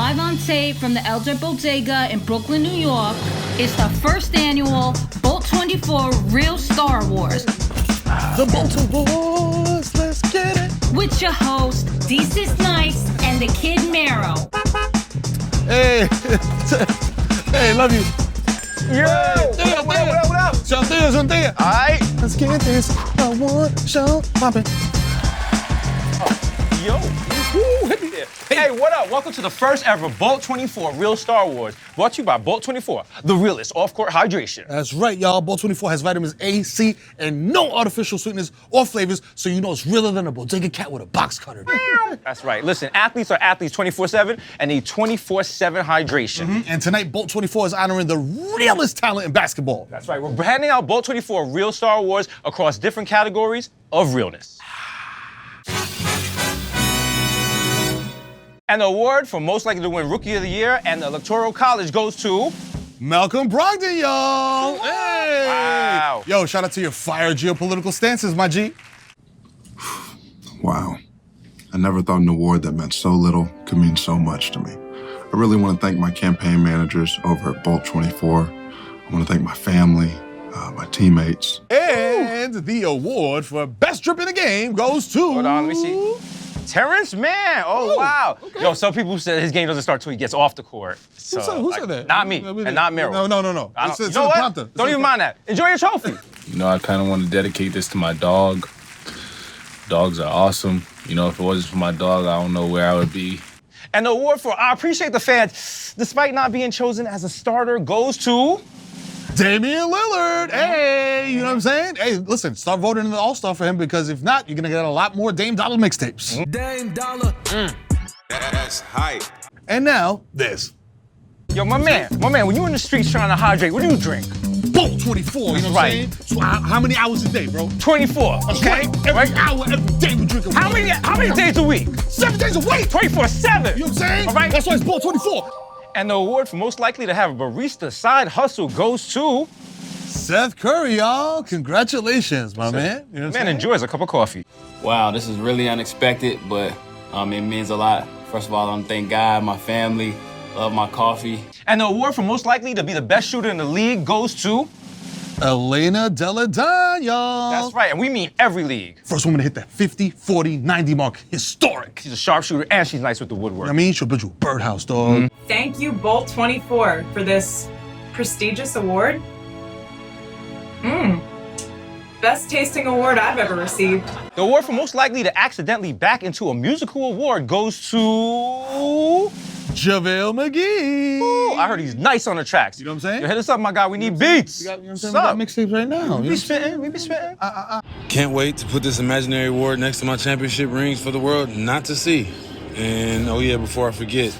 Live on tape from the Eldred Bodega in Brooklyn, New York, it's the first annual BOLT24 Real Star Awards. The BOLT Awards, let's get it. With your host, Desus Nice and the Kid Mero. Hey, hey, love you. Yo, what up? Something. All right. Let's get this award show poppin'. Yo. Woo, hit me there. Hey, what up? Welcome to the first ever BOLT24 Real Star Awards, brought to you by BOLT24, the realest off-court hydration. That's right, y'all. BOLT24 has vitamins A, C, and no artificial sweeteners or flavors, so you know it's realer than a bodega cat with a box cutter. That's right. Listen, athletes are athletes 24/7 and need 24/7 hydration. And tonight, BOLT24 is honoring the realest talent in basketball. That's right. We're handing out BOLT24 Real Star Awards across different categories of realness. And the award for most likely to win Rookie of the Year and the Electoral College goes to Malcolm Brogdon, y'all. Hey. Wow. Yo, shout out to your fire geopolitical stances, my G. Wow. I never thought an award that meant so little could mean so much to me. I really want to thank my campaign managers over at BOLT24. I want to thank my family, my teammates. And the award for best drip in the game goes to... Hold on, let me see. Terrence Mann. Oh, wow. Okay. Yo, some people said his game doesn't start till he gets off the court. So, Who said that? Not me, and not Mero. No. You know what? Don't even mind that. Enjoy your trophy. You know, I kind of want to dedicate this to my dog. Dogs are awesome. You know, if it wasn't for my dog, I don't know where I would be. And the award for I Appreciate the Fans, despite not being chosen as a starter, goes to... Damian Lillard. Hey, you know what I'm saying? Hey, listen, start voting in the All-Star for him, because if not, you're going to get a lot more Dame Dollar mixtapes. Dame Dollar. That's hype. And now, this. Yo, my man, when you in the streets trying to hydrate, what do you drink? BOLT24, you know what I'm saying? So how many hours a day, bro? 24, okay? Every hour, every day we drink a How many days a week? 7 days a week. 24/7. You know what I'm saying? All right. That's why it's BOLT24. And the award for most likely to have a barista side hustle goes to... Seth Curry, y'all. Congratulations, my man. You know what I'm saying? enjoys a cup of coffee. Wow, this is really unexpected, but it means a lot. First of all, I want to thank God, my family, love my coffee. And the award for most likely to be the best shooter in the league goes to... Elena Delle Donne, y'all. That's right, and we mean every league. First woman to hit that 50, 40, 90 mark. Historic. She's a sharpshooter and she's nice with the woodwork. I mean, she'll build you a birdhouse, dog. Thank you, BOLT24, for this prestigious award. Best tasting award I've ever received. The award for most likely to accidentally back into a musical award goes to... Javale McGee. Ooh, I heard he's nice on the tracks. You know what I'm saying? Yo, hit us up, my guy. We need beats. You know what I'm saying? We got mixtapes right now. We be spitting. Can't wait to put this imaginary award next to my championship rings for the world not to see. And oh yeah, before I forget,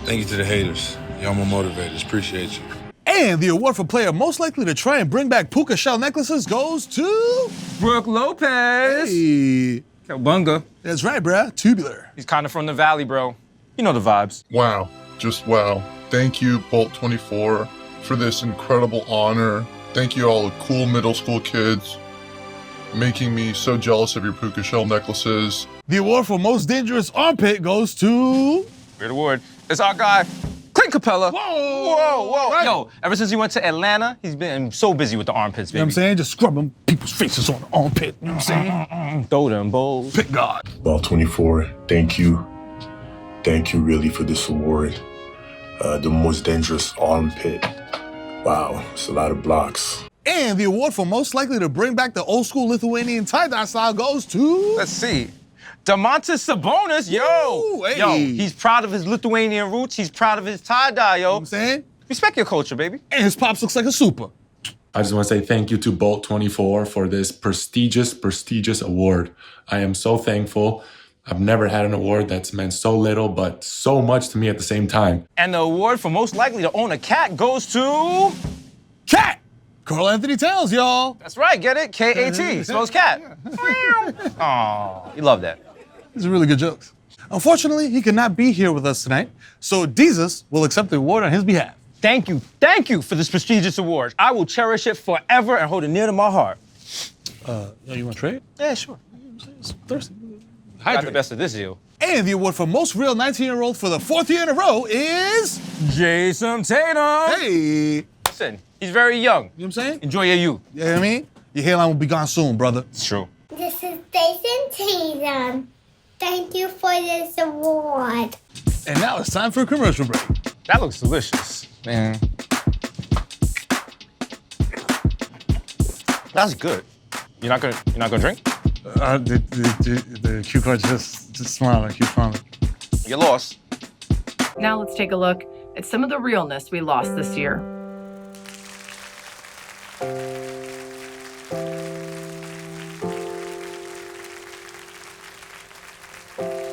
thank you to the haters. Y'all my motivators. Appreciate you. And the award for player most likely to try and bring back PUKA shell necklaces goes to... Brooke Lopez. Hey. Bunga. That's right, bruh. Tubular. He's kind of from the valley, bro. You know the vibes. Wow, just wow. Thank you, BOLT24, for this incredible honor. Thank you all the cool middle school kids, making me so jealous of your puka shell necklaces. The award for most dangerous armpit goes to... Weird award. It's our guy, Clint Capella. Whoa. Right. Yo, ever since he went to Atlanta, he's been so busy with the armpits, baby. You know what I'm saying? Just scrubbing people's faces on the armpit. You know what I'm saying? Throw them bowls. Pick God. BOLT24, thank you. Thank you really for this award. The most dangerous armpit. Wow, it's a lot of blocks. And the award for most likely to bring back the old school Lithuanian tie-dye style goes to... Let's see. Domantas Sabonis, yo. Ooh, hey. Yo, he's proud of his Lithuanian roots. He's proud of his tie-dye, yo. You know what I'm saying? Respect your culture, baby. And his pops looks like a super. I just want to say thank you to BOLT24 for this prestigious award. I am so thankful. I've never had an award that's meant so little, but so much to me at the same time. And the award for most likely to own a cat goes to... Cat! Carl Anthony Towns, y'all. That's right, get it? K-A-T, spells cat. Aw, you love that. These are really good jokes. Unfortunately, he cannot be here with us tonight, so Desus will accept the award on his behalf. Thank you for this prestigious award. I will cherish it forever and hold it near to my heart. You want to trade? Yeah, sure. It's thirsty. Got the best of this deal. And the award for most real 19-year-old for the 4th year in a row is... Jason Tatum. Hey. Listen, he's very young. You know what I'm saying? Enjoy your youth. You know what I mean? Your hairline will be gone soon, brother. It's true. This is Jason Tatum. Thank you for this award. And now it's time for a commercial break. That looks delicious, man. That's good. You're not gonna drink? The cue card just smiling, keep smiling. You lost. Now let's take a look at some of the realness we lost this year.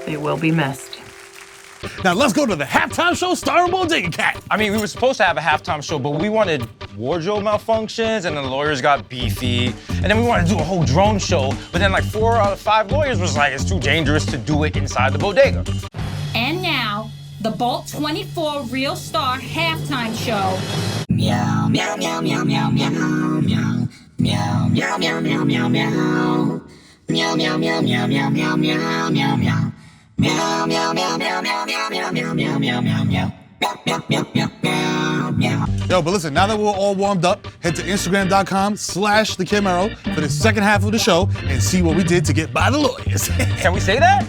They will be missed. Now let's go to the halftime show starring Bodega Cat. I mean, we were supposed to have a halftime show, but we wanted wardrobe malfunctions, and then the lawyers got beefy, and then we wanted to do a whole drone show, but then like 4 out of 5 lawyers was like, it's too dangerous to do it inside the bodega. And now, the BOLT24 Real Star halftime show. Meow, meow, meow, meow, meow, meow, meow. Meow, meow, meow, meow, meow, meow. Meow, meow, meow, meow, meow, meow, meow, meow, meow. Meow, meow, meow, meow, meow, meow, meow, meow, meow, meow, meow, meow. Meow, meow, meow, meow, meow, meow. Yo, but listen, now that we're all warmed up, head to Instagram.com/thekidmero for the second half of the show and see what we did to get by the lawyers. Can we say that?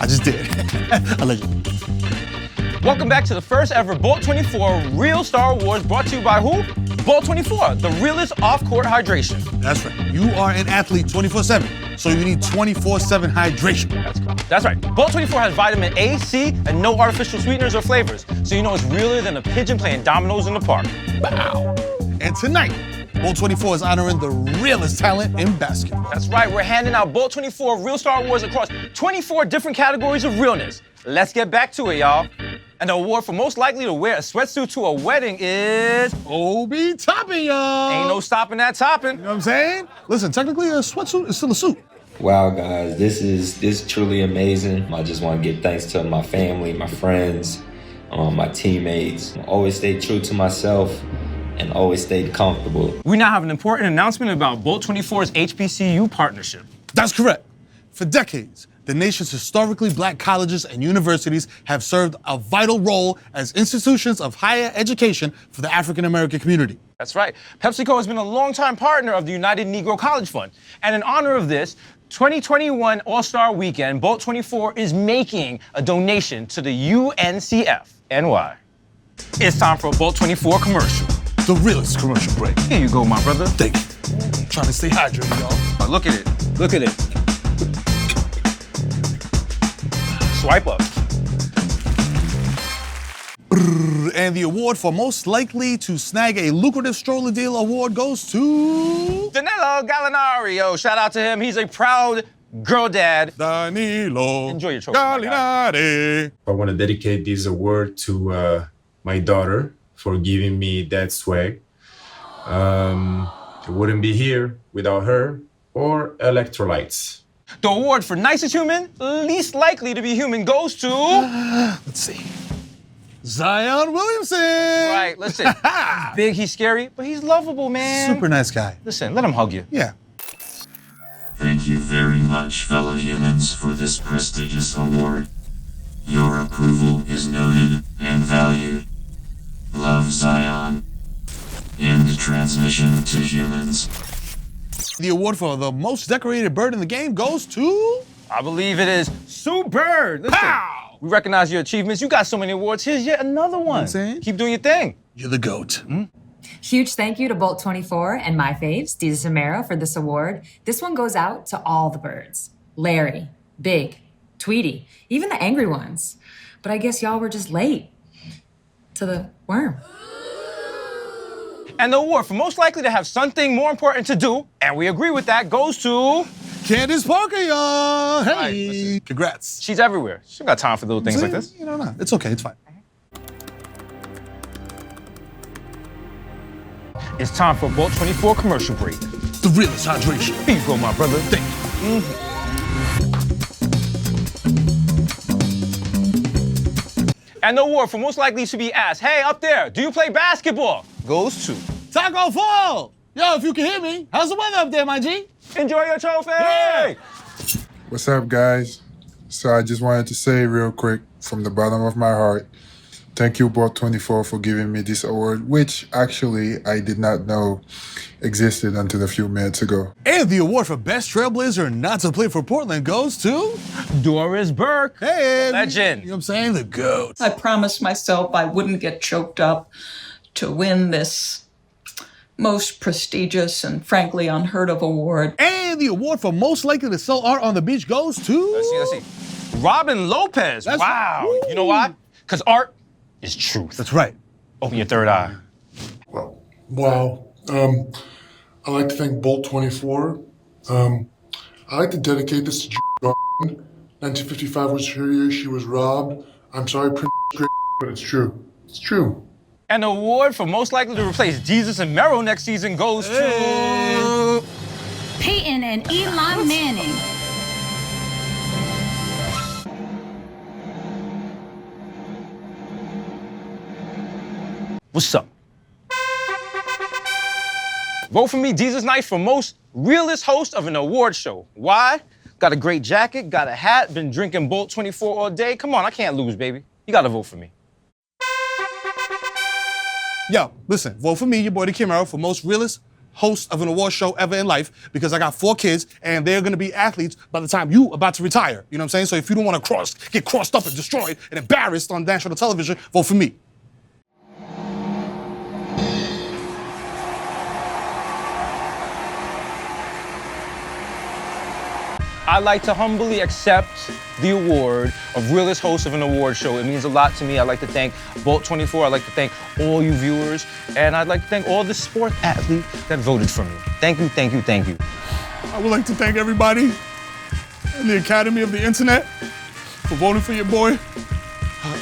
I just did. Allegedly. Welcome back to the first ever BOLT24 Real Star Awards, brought to you by who? BOLT24, the realest off-court hydration. That's right. You are an athlete 24/7, so you need 24/7 hydration. That's right. BOLT24 has vitamin A, C, and no artificial sweeteners or flavors, so you know it's realer than a pigeon playing dominoes in the park. Wow. And tonight, BOLT24 is honoring the realest talent in basketball. That's right. We're handing out BOLT24 Real Star Awards across 24 different categories of realness. Let's get back to it, y'all. And the award for most likely to wear a sweatsuit to a wedding is... Obi Toppin, y'all. Ain't no stopping that topping. You know what I'm saying? Listen, technically a sweatsuit is still a suit. Wow, guys, this is truly amazing. I just want to give thanks to my family, my friends, my teammates. Always stay true to myself and always stayed comfortable. We now have an important announcement about BOLT24's HBCU partnership. That's correct. For decades, the nation's historically black colleges and universities have served a vital role as institutions of higher education for the African American community. That's right. PepsiCo has been a longtime partner of the United Negro College Fund. And in honor of this 2021 All-Star Weekend, BOLT24 is making a donation to the UNCF NY. It's time for a BOLT24 commercial. The realest commercial break. Here you go, my brother. Thank you. Trying to stay hydrated, y'all. Oh, look at it. Look at it. Swipe up. And the award for most likely to snag a lucrative stroller deal award goes to... Danilo Gallinari. Shout out to him. He's a proud girl dad. Danilo Enjoy your trophy. Gallinari. I want to dedicate this award to my daughter for giving me that swag. I wouldn't be here without her or electrolytes. The award for nicest human, least likely to be human, goes to... Let's see. Zion Williamson. Right, listen. He's big, he's scary, but he's lovable, man. Super nice guy. Listen, let him hug you. Yeah. Thank you very much, fellow humans, for this prestigious award. Your approval is noted and valued. Love, Zion. End transmission to humans. The award for the most decorated bird in the game goes to... I believe it is Sue Bird. Listen, Pow! We recognize your achievements. You got so many awards. Here's yet another one. I'm saying? Keep doing your thing. You're the GOAT. Huge thank you to BOLT24 and my faves, Desus Mero, for this award. This one goes out to all the birds. Larry, Big, Tweety, even the angry ones. But I guess y'all were just late to the worm. And the award for most likely to have something more important to do, and we agree with that, goes to... Candace Parker, y'all. Hey. Right, congrats. She's everywhere. She don't got time for little things like this. You know, no. It's okay. It's fine. It's time for a BOLT24 commercial break. The realest hydration. Here you go, my brother. Thank you. And the award for most likely to be asked, hey, up there, do you play basketball? Goes to... Tacko Fall. Yo, if you can hear me, how's the weather up there, my G? Enjoy your trophy! Hey! What's up, guys? So I just wanted to say real quick from the bottom of my heart, thank you, BOLT24, for giving me this award, which actually I did not know existed until a few minutes ago. And the award for Best Trailblazer not to play for Portland goes to Doris Burke. Hey, legend. You know what I'm saying? The GOAT. I promised myself I wouldn't get choked up to win this most prestigious and frankly unheard of award. And the award for most likely to sell art on the beach goes to... Let's see. Robin Lopez. That's wow. Right. You know why? Because art is truth. That's right. Open your third eye. Wow. I'd like to thank BOLT24. I'd like to dedicate this to 1955 was her year. She was robbed. I'm sorry, Prince, but it's true. It's true. And the award for most likely to replace Desus Mero next season goes to... Peyton and Eli Manning. What's up? Vote for me, Desus Nice, for most realest host of an award show. Why? Got a great jacket, got a hat, been drinking BOLT24 all day. Come on, I can't lose, baby. You gotta vote for me. Yo, listen, vote for me, your boy, the Camaro, for most realest host of an award show ever in life, because I got 4 kids and they're gonna be athletes by the time you about to retire. You know what I'm saying? So if you don't wanna get crossed up and destroyed and embarrassed on national television, vote for me. I'd like to humbly accept the award of realest host of an award show. It means a lot to me. I'd like to thank BOLT24. I'd like to thank all you viewers. And I'd like to thank all the sport athletes that voted for me. Thank you, thank you, thank you. I would like to thank everybody in the Academy of the Internet for voting for your boy.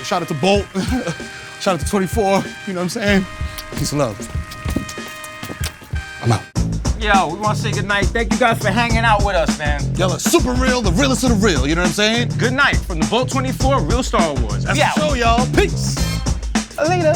Shout out to Bolt. Shout out to 24. You know what I'm saying? Peace and love. I'm out. Yo, we want to say goodnight. Thank you guys for hanging out with us, man. Y'all are super real, the realest of the real. You know what I'm saying? Good night from the BOLT24 Real Star Awards. That's the show, y'all. Peace. Later.